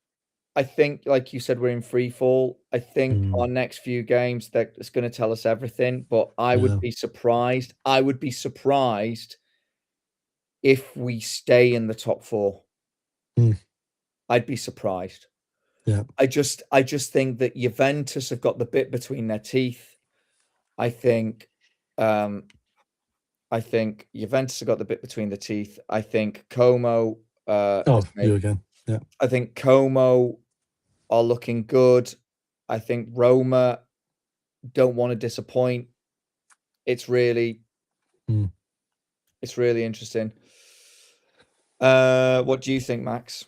S4: I think, like you said, we're in free fall. I think our next few games, that's going to tell us everything. But I would be surprised. I would be surprised if we stay in the top 4. I'd be surprised.
S3: Yeah.
S4: I just think that Juventus have got the bit between their teeth. I think Juventus have got the bit between the teeth. I think Como.
S3: You again. Yeah.
S4: I think Como are looking good. I think Roma don't want to disappoint. It's really interesting. What do you think, Max?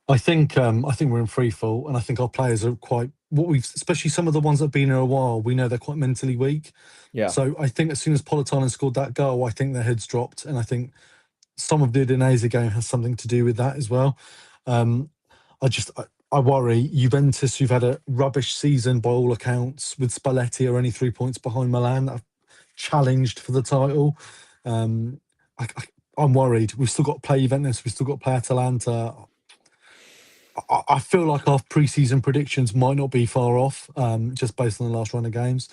S3: I think we're in free fall, and I think our players are quite especially some of the ones that have been here a while. We know they're quite mentally weak.
S4: Yeah.
S3: So I think as soon as Politano scored that goal, I think their heads dropped, and I think some of the Udinese game has something to do with that as well. I worry Juventus, who've had a rubbish season by all accounts, with Spalletti are only 3 points behind Milan, that have challenged for the title. I'm worried. We've still got to play Juventus. We've still got to play Atalanta. I feel like our pre-season predictions might not be far off, just based on the last run of games.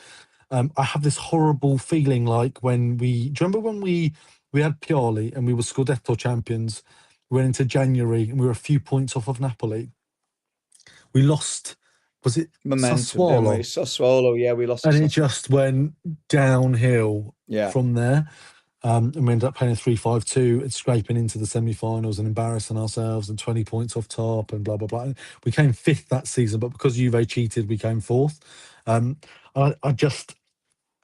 S3: I have this horrible feeling like do you remember when we had Pioli and we were Scudetto champions, we went into January and we were a few points off of Napoli. We lost was it
S4: momentum.
S3: Sassuolo?
S4: Sassuolo, yeah, we lost.
S3: And it just went downhill from there. And we ended up playing a 3-5-2 and scraping into the semi-finals and embarrassing ourselves and 20 points off top and blah, blah, blah. And we came 5th that season, but because Juve cheated, we came 4th. I'm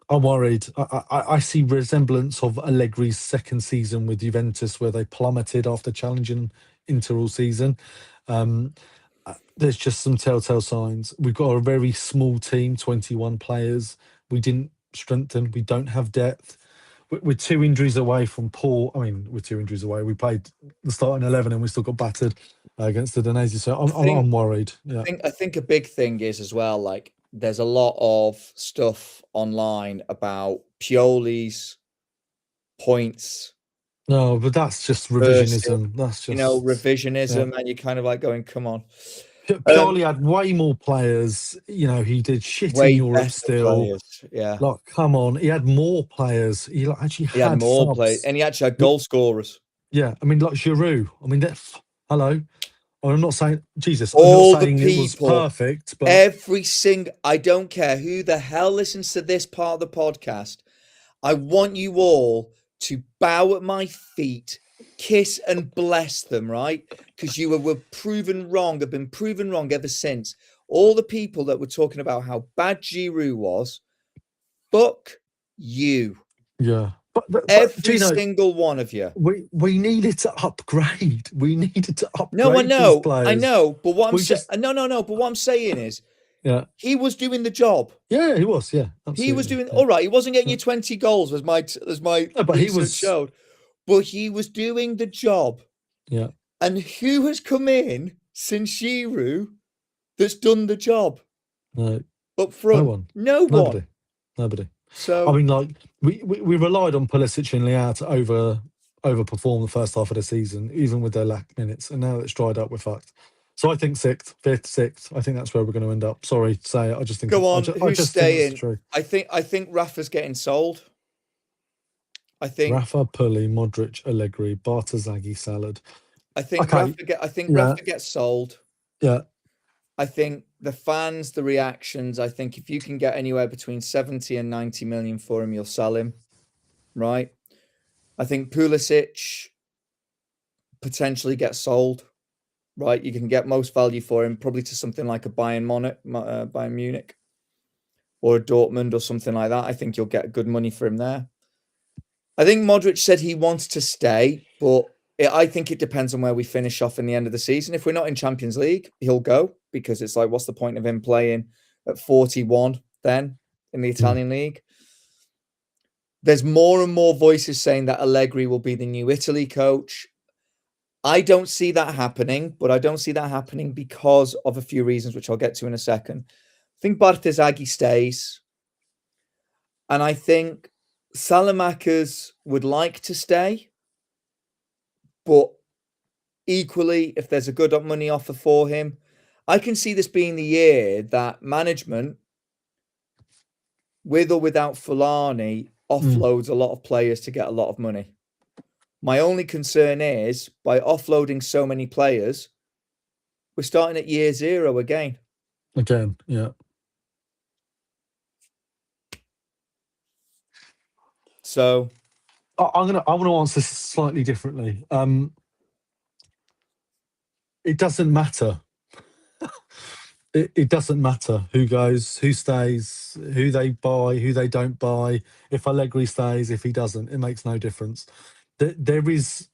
S3: worried. I see resemblance of Allegri's second season with Juventus, where they plummeted after challenging Inter all season. There's just some telltale signs. We've got a very small team, 21 players. We didn't strengthen. We don't have depth. We're 2 injuries away from poor. I mean, we're 2 injuries away. We played the starting 11 and we still got battered against the Udinese. So I'm worried. Yeah.
S4: I think a big thing is as well, like, there's a lot of stuff online about Pioli's points.
S3: No, but that's just revisionism. That's just,
S4: revisionism, and you're kind of like going, come on.
S3: Pioli had way more players. He did shit in Europe still.
S4: Players. Yeah.
S3: Like, come on. He had more players. He actually had
S4: more
S3: subs.
S4: players. And he actually had goal scorers.
S3: Yeah. I mean, like Giroud. I mean, hello. I'm not saying, Jesus,
S4: All
S3: I'm not saying
S4: the people,
S3: it was perfect. But
S4: every single, I don't care who the hell listens to this part of the podcast. I want you all to bow at my feet, kiss and bless them, right? Because you were proven wrong, have been proven wrong ever since. All the people that were talking about how bad Giroud was, fuck you.
S3: Yeah. But
S4: every single one of you.
S3: We needed to upgrade. We needed to upgrade.
S4: No, I know.
S3: These players.
S4: I know. But what I'm saying, no. But what I'm saying is, he was doing the job.
S3: Yeah, he was. Yeah, absolutely.
S4: He was doing all right. He wasn't getting you 20 goals, as my
S3: but he was
S4: showed. But he was doing the job.
S3: Yeah.
S4: And who has come in since Giroud that's done the job?
S3: No.
S4: Up front. No one.
S3: Nobody.
S4: So
S3: I mean, like we relied on Pulisic and Leao to overperform the first half of the season, even with their lack minutes, and now it's dried up. We're fucked. So I think 6th, 5th, 6th. I think that's where we're going to end up. Sorry to say it. I just think.
S4: Go on.
S3: I just
S4: staying?
S3: Think true.
S4: I think Rafa's getting sold. I think
S3: Rafa, Pulli, Modric, Allegri, Bartazaghi, Salad.
S4: I think Rafa gets sold.
S3: Yeah.
S4: I think the fans, the reactions, I think if you can get anywhere between 70 and 90 million for him, you'll sell him, right? I think Pulisic potentially gets sold, right? You can get most value for him, probably to something like a Bayern Munich or a Dortmund or something like that. I think you'll get good money for him there. I think Modric said he wants to stay, but I think it depends on where we finish off in the end of the season. If we're not in Champions League, he'll go, because it's like, what's the point of him playing at 41 then in the Italian league? There's more and more voices saying that Allegri will be the new Italy coach. I don't see that happening, but I don't see that happening because of a few reasons, which I'll get to in a second. I think Bartazaghi stays. And I think Salamakers would like to stay. But equally, if there's a good money offer for him, I can see this being the year that management, with or without Fulani, offloads a lot of players to get a lot of money. My only concern is, by offloading so many players, we're starting at year 0 again.
S3: Again, yeah.
S4: So
S3: I'm gonna answer this slightly differently. It doesn't matter. It doesn't matter who goes, who stays, who they buy, who they don't buy. If Allegri stays, if he doesn't, it makes no difference. There is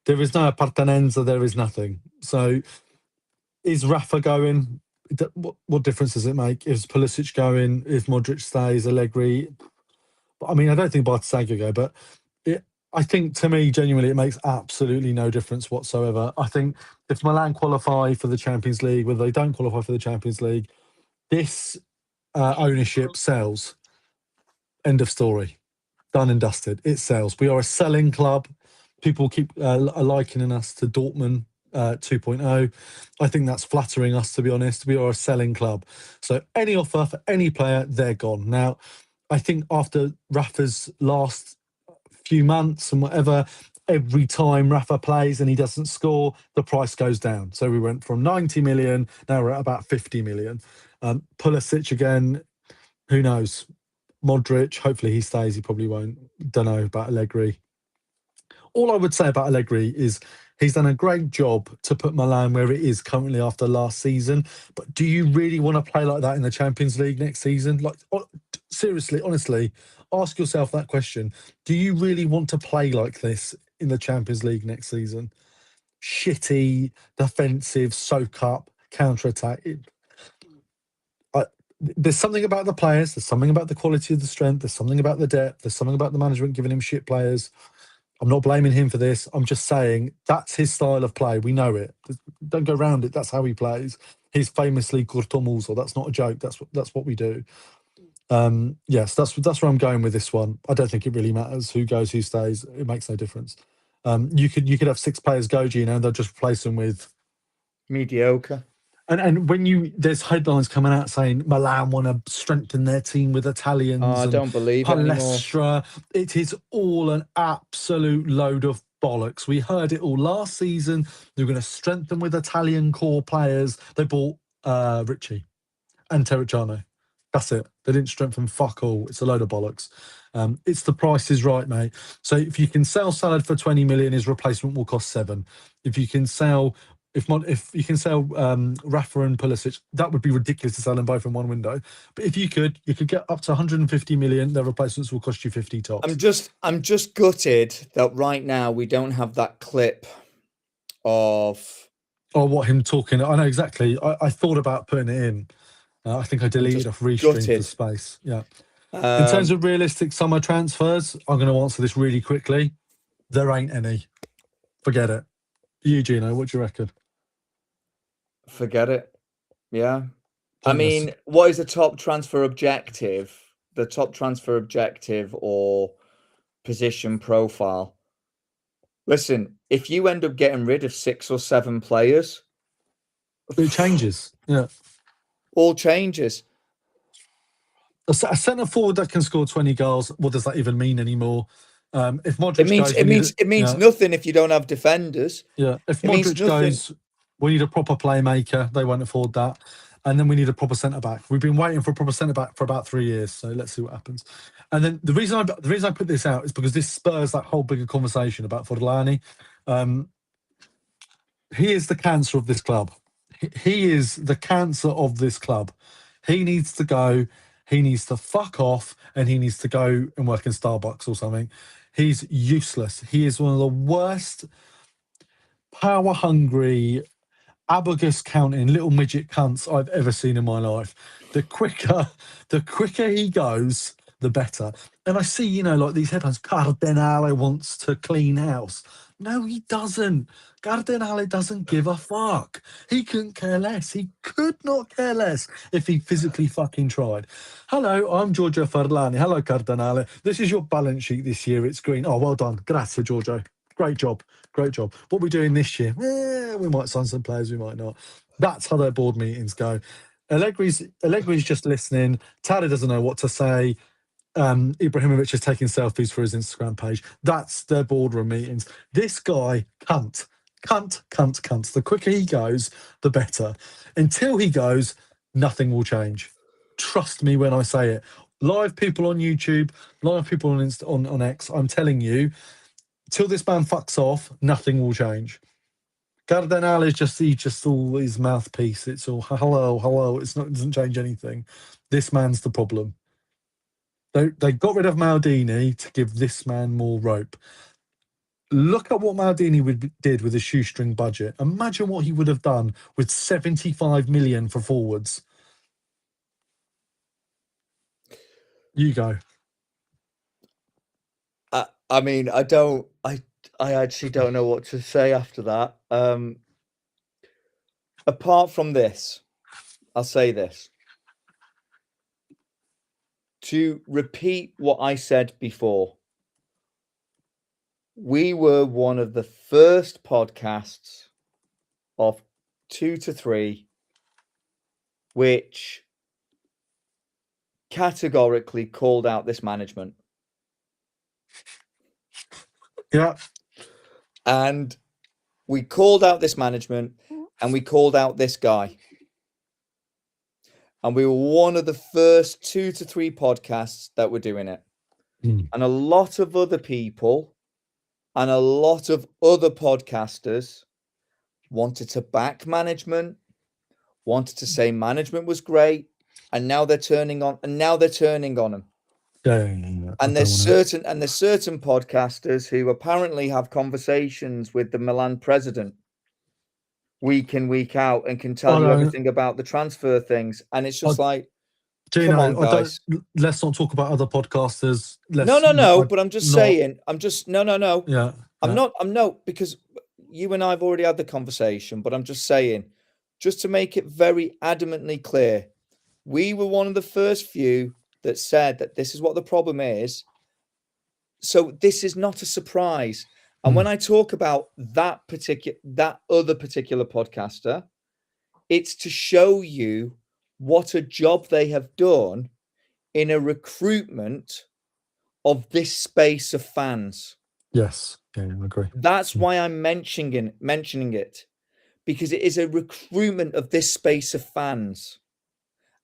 S3: no appartenenza. There is nothing. So, is Rafa going? What difference does it make? Is Pulisic going? If Modric stays, Allegri. I mean, I don't think Bartazaghi will go, but I think, to me, genuinely, it makes absolutely no difference whatsoever. I think if Milan qualify for the Champions League, whether they don't qualify for the Champions League, this ownership sells. End of story. Done and dusted. It sells. We are a selling club. People keep likening us to Dortmund 2.0. I think that's flattering us, to be honest. We are a selling club. So any offer for any player, they're gone. Now, I think after Rafa's last few months and whatever, every time Rafa plays and he doesn't score, the price goes down. So we went from 90 million, now we're at about 50 million. Pulisic again, who knows? Modric, hopefully he stays. He probably won't. Don't know about Allegri. All I would say about Allegri is he's done a great job to put Milan where it is currently after last season. But do you really want to play like that in the Champions League next season? Like, seriously, honestly, ask yourself that question. Do you really want to play like this in the Champions League next season? Shitty, defensive, soak up, counter-attack. There's something about the players. There's something about the quality of the strength. There's something about the depth. There's something about the management giving him shit players. I'm not blaming him for this. I'm just saying that's his style of play. We know it. Don't go around it. That's how he plays. He's famously cortomuso. That's not a joke. That's what we do. Yes, that's where I'm going with this one. I don't think it really matters who goes, who stays. It makes no difference. You could have 6 players go, Gino, and they'll just replace them with
S4: mediocre.
S3: And when there's headlines coming out saying Milan want to strengthen their team with Italians.
S4: I don't believe it anymore.
S3: It is all an absolute load of bollocks. We heard it all last season. They're going to strengthen with Italian core players. They bought Ricci and Terracciano. That's it. They didn't strengthen fuck all. It's a load of bollocks. It's the price is right, mate. So if you can sell Salad for 20 million, his replacement will cost 7. If you can sell... If you can sell Rafa and Pulisic, that would be ridiculous to sell them both in one window. But if you could get up to 150 million. Their replacements will cost you 50 tops.
S4: I'm just gutted that right now we don't have that clip of.
S3: Oh, what him talking? I know exactly. I thought about putting it in. I think I deleted off Restream for space. Yeah. In terms of realistic summer transfers, I'm going to answer this really quickly. There ain't any. Forget it. You, Gino, what do you reckon?
S4: Forget it. Yeah. I mean, what is the top transfer objective? The top transfer objective or position profile? Listen, if you end up getting rid of 6 or 7 players,
S3: it changes. Yeah.
S4: All changes.
S3: A centre forward that can score 20 goals, what does that even mean anymore? If Modric
S4: it means nothing if you don't have defenders.
S3: Yeah. If Modric goes, we need a proper playmaker. They won't afford that. And then we need a proper centre-back. We've been waiting for a proper centre-back for about 3 years. So let's see what happens. And then the reason I put this out is because this spurs that whole bigger conversation about Forlani. He is the cancer of this club. He is the cancer of this club. He needs to go. He needs to fuck off and he needs to go and work in Starbucks or something. He's useless. He is one of the worst power-hungry, abacus counting little midget cunts I've ever seen in my life. The quicker he goes, the better. And I see, like these headlines, Cardinale wants to clean house. No, he doesn't. Cardinale doesn't give a fuck. He couldn't care less. He could not care less if he physically fucking tried. Hello, I'm Giorgio Forlani. Hello, Cardinale. This is your balance sheet this year. It's green. Oh, well done. Grazie, Giorgio. Great job. Great job. What are we doing this year? We might sign some players, we might not. That's how their board meetings go. Allegri's just listening. Tata doesn't know what to say. Ibrahimovic is taking selfies for his Instagram page. That's their boardroom meetings. This guy, cunt. The quicker he goes, the better. Until he goes, nothing will change. Trust me when I say it. Live people on YouTube, live people on X, I'm telling you, till this man fucks off, nothing will change. Cardinale is just all his mouthpiece. It's all hello. It doesn't change anything. This man's the problem. They got rid of Maldini to give this man more rope. Look at what Maldini did with a shoestring budget. Imagine what he would have done with 75 million for forwards. You go.
S4: I mean, I actually don't know what to say after that. Apart from this, I'll say this. To repeat what I said before, we were one of the first podcasts of 2 to 3 which categorically called out this management.
S3: Yeah.
S4: And we called out this management and we called out this guy. And we were one of the first 2 to 3 podcasts that were doing it. And a lot of other people and a lot of other podcasters wanted to back management, wanted to say management was great, and now they're turning on them.
S3: Yeah.
S4: And there's certain podcasters who apparently have conversations with the Milan president week in, week out, and can tell you everything about the transfer things. And it's just like,
S3: Gino,
S4: come on, guys.
S3: Let's not talk about other podcasters.
S4: No. But I'm just saying. No.
S3: Yeah.
S4: I'm not, because you and I have already had the conversation. But I'm just saying, just to make it very adamantly clear, we were one of the first few that said that this is what the problem is. So this is not a surprise. And when I talk about that other particular podcaster, it's to show you what a job they have done in a recruitment of this space of fans.
S3: Yes. Yeah, I agree.
S4: That's why I'm mentioning it, because it is a recruitment of this space of fans.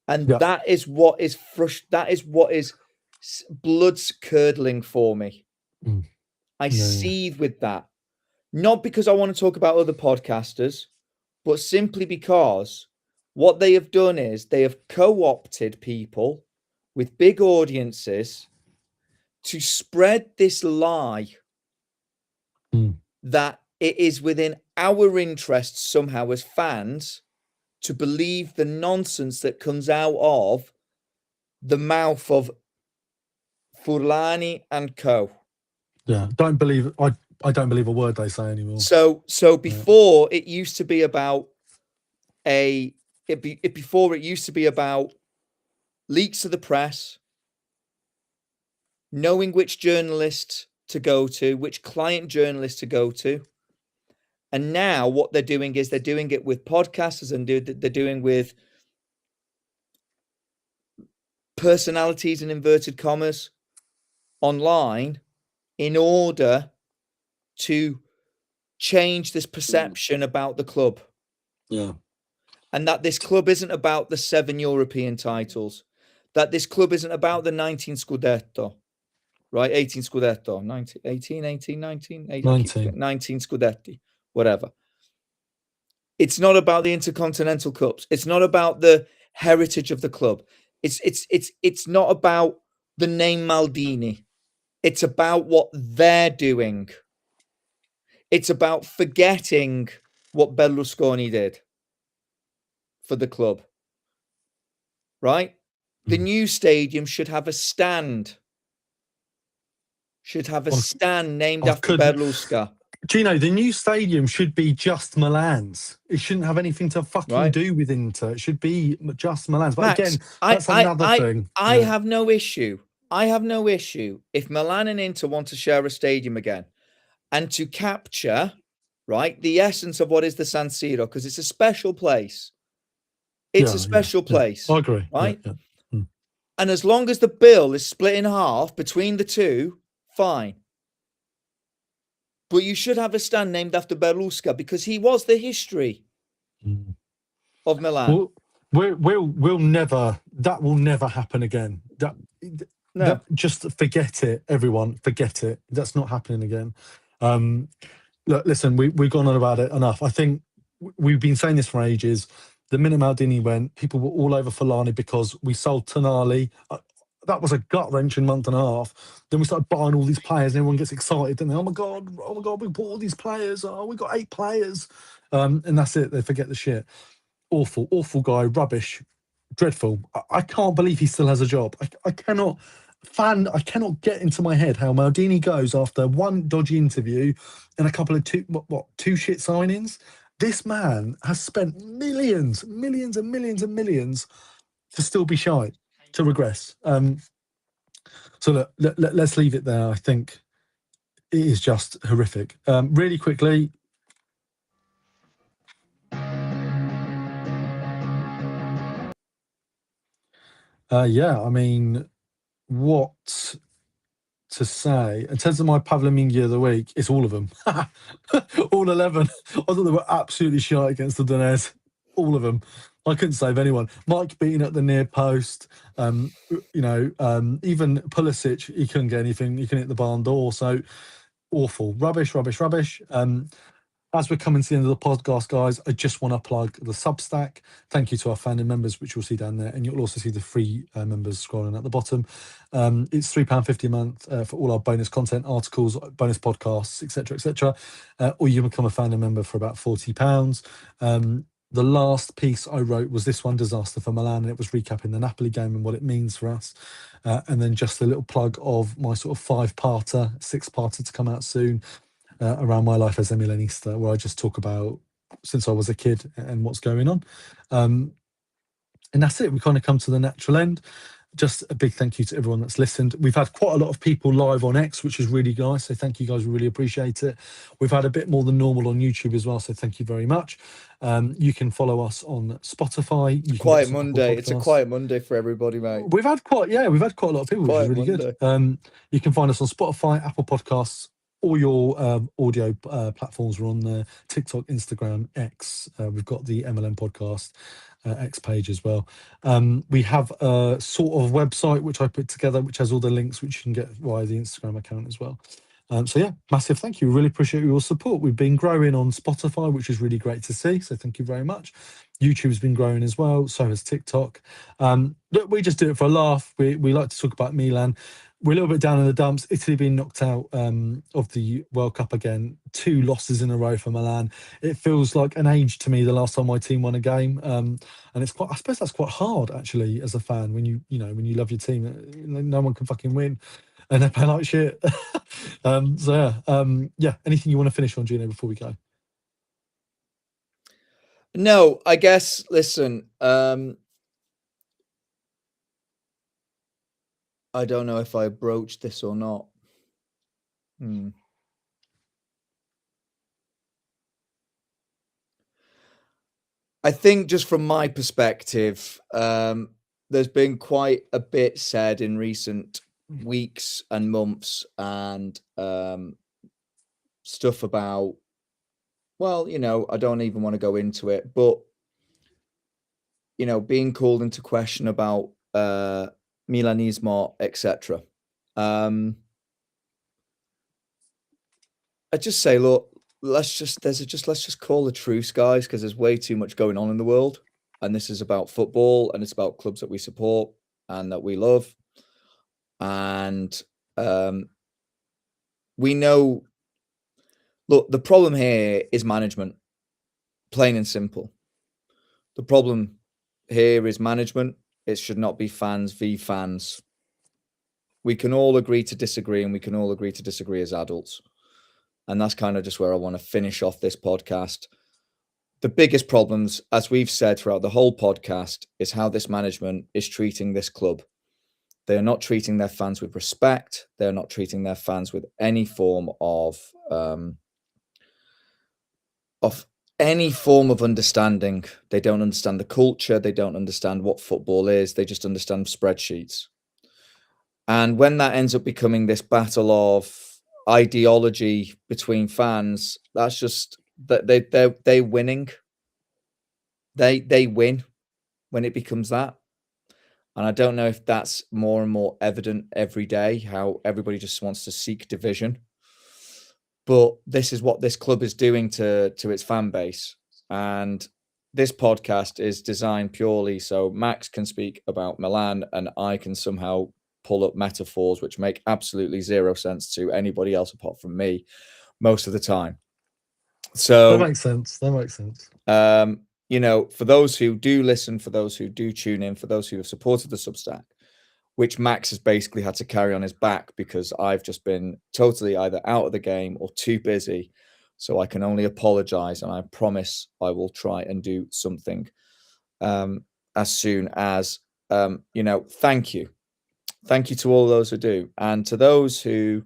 S4: And that is what is blood's curdling for me. I seethe with that. Not because I want to talk about other podcasters, but simply because what they have done is they have co-opted people with big audiences to spread this lie that it is within our interests somehow as fans to believe the nonsense that comes out of the mouth of Furlani and co.
S3: Yeah, I don't believe a word they say anymore.
S4: So before it used to be about before it used to be about leaks to the press, knowing which journalists to go to, which client journalists to go to. And now what they're doing is they're doing it with podcasters, and they're doing with personalities in inverted commas online in order to change this perception about the club.
S3: Yeah.
S4: And that this club isn't about the 7 European titles, that this club isn't about the 19 Scudetto, right? 18 Scudetto, 19 Scudetti, whatever. It's not about the Intercontinental Cups. It's not about the heritage of the club. It's not about the name Maldini. It's about what they're doing. It's about forgetting what Berlusconi did for the club, right? The new stadium should have a stand. Named after Berlusca.
S3: Gino, the new stadium should be just Milan's. It shouldn't have anything to fucking do with Inter. It should be just Milan's. But
S4: Max,
S3: again, that's another thing.
S4: I have no issue. If Milan and Inter want to share a stadium again and to capture, right, the essence of what is the San Siro, because it's a special place. It's a special place.
S3: I agree.
S4: Right? Yeah. And as long as the bill is split in half between the two, fine. But you should have a stand named after Berlusca, because he was the history of Milan.
S3: We'll never. That will never happen again. Just forget it, everyone. Forget it. That's not happening again. Look, listen, we've gone on about it enough. I think we've been saying this for ages. The minute Maldini went, people were all over Fulani because we sold Tonali. That was a gut-wrenching month and a half. Then we started buying all these players, and everyone gets excited. And they, oh my god, we bought all these players. Oh, we got 8 players, and that's it. They forget the shit. Awful guy, rubbish, dreadful. I can't believe he still has a job. I cannot get into my head how Maldini goes after one dodgy interview and a couple of two shit signings. This man has spent millions and millions to still be shy, to regress. So let's leave it there. I think it is just horrific. Really quickly. I mean, what to say, in terms of my Pavlominghi of the week, it's all of them. All 11. I thought they were absolutely shite against the Udinese. All of them. I couldn't save anyone. Mike beating at the near post. Even Pulisic, he couldn't get anything. He couldn't hit the barn door. So awful. Rubbish. As we're coming to the end of the podcast, guys, I just want to plug the Substack. Thank you to our founding members, which you'll see down there. And you'll also see the free members scrolling at the bottom. It's £3.50 a month for all our bonus content, articles, bonus podcasts, etc. Or you can become a founding member for about £40. The last piece I wrote was this one, Disaster for Milan, and it was recapping the Napoli game and what it means for us. And then just a little plug of my sort of 5-parter, 6-parter to come out soon, around my life as a Milanista, where I just talk about since I was a kid and what's going on. And that's it. We kind of come to the natural end. Just a big thank you to everyone that's listened. We've had quite a lot of people live on X, which is really nice. So thank you guys. We really appreciate it. We've had a bit more than normal on YouTube as well. So thank you very much. You can follow us on Spotify.
S4: Quiet Monday. It's a quiet Monday for everybody, mate.
S3: We've had quite a lot of people, which is really good. You can find us on Spotify, Apple Podcasts, all your audio platforms are on there. TikTok, Instagram, X. We've got the MLM Podcast X page as well. We have a sort of website which I put together, which has all the links which you can get via the Instagram account as well. So yeah, massive thank you. Really appreciate your support. We've been growing on Spotify, which is really great to see. So thank you very much. YouTube's been growing as well. So has TikTok. Look, we just do it for a laugh. We like to talk about Milan. We're a little bit down in the dumps. Italy being knocked out of the World Cup again. 2 losses in a row for Milan. It feels like an age to me the last time my team won a game. And it's quite, I suppose that's quite hard actually as a fan when you love your team. No one can fucking win and they play like shit. Anything you want to finish on, Gino, before we go?
S4: No, I guess, listen, I don't know if I broached this or not. I think just from my perspective, there's been quite a bit said in recent weeks and months and stuff about, well, I don't even want to go into it, but, being called into question about Milanismo, etc. I just say, look, let's just call a truce, guys, because there's way too much going on in the world, and this is about football, and it's about clubs that we support and that we love, and we know. Look, the problem here is management, plain and simple. The problem here is management. It should not be fans v fans. We can all agree to disagree, and we can all agree to disagree as adults. And that's kind of just where I want to finish off this podcast. The biggest problems, as we've said throughout the whole podcast, is how this management is treating this club. They are not treating their fans with respect. They're not treating their fans with any form of any form of understanding. They don't understand the culture. They don't understand what football is. They just understand spreadsheets. And when that ends up becoming this battle of ideology between fans, that's just that they're winning. They win when it becomes that. And I don't know if that's more and more evident every day, how everybody just wants to seek division. But this is what this club is doing to its fan base. And this podcast is designed purely so Max can speak about Milan and I can somehow pull up metaphors which make absolutely zero sense to anybody else apart from me most of the time. So
S3: that makes sense.
S4: For those who do listen, for those who do tune in, for those who have supported the Substack, which Max has basically had to carry on his back because I've just been totally either out of the game or too busy. So I can only apologize, and I promise I will try and do something as soon as, thank you. Thank you to all those who do. And to those who,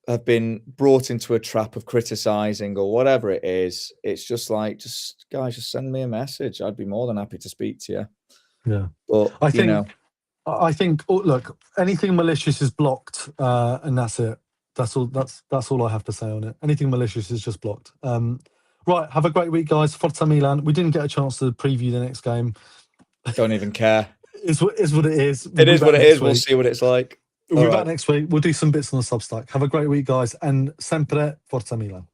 S4: have been brought into a trap of criticizing or whatever it is, it's just like, guys, just send me a message. I'd be more than happy to speak to you.
S3: Yeah.
S4: But,
S3: I think I think, look, anything malicious is blocked, and that's it. That's all I have to say on it. Anything malicious is just blocked. Right, have a great week, guys. Forza Milan. We didn't get a chance to preview the next game.
S4: Don't even care.
S3: Is what it is.
S4: It is what it is. We'll see what it's like.
S3: We'll be back next week. We'll do some bits on the Substack. Have a great week, guys, and sempre Forza Milan.